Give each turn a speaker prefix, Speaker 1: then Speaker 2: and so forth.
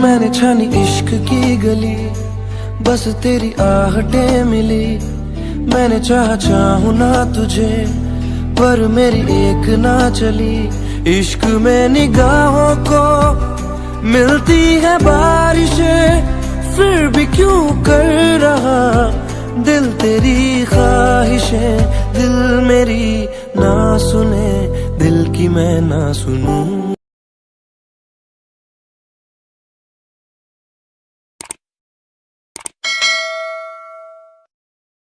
Speaker 1: मैंने छानी इश्क की गली, बस तेरी आहटें मिली। मैंने चाहूं ना तुझे, पर मेरी एक ना चली। इश्क में निगाहों को मिलती है बारिशें, फिर भी क्यों कर रहा दिल तेरी ख्वाहिशें। दिल मेरी ना सुने, दिल की मैं ना सुनूं।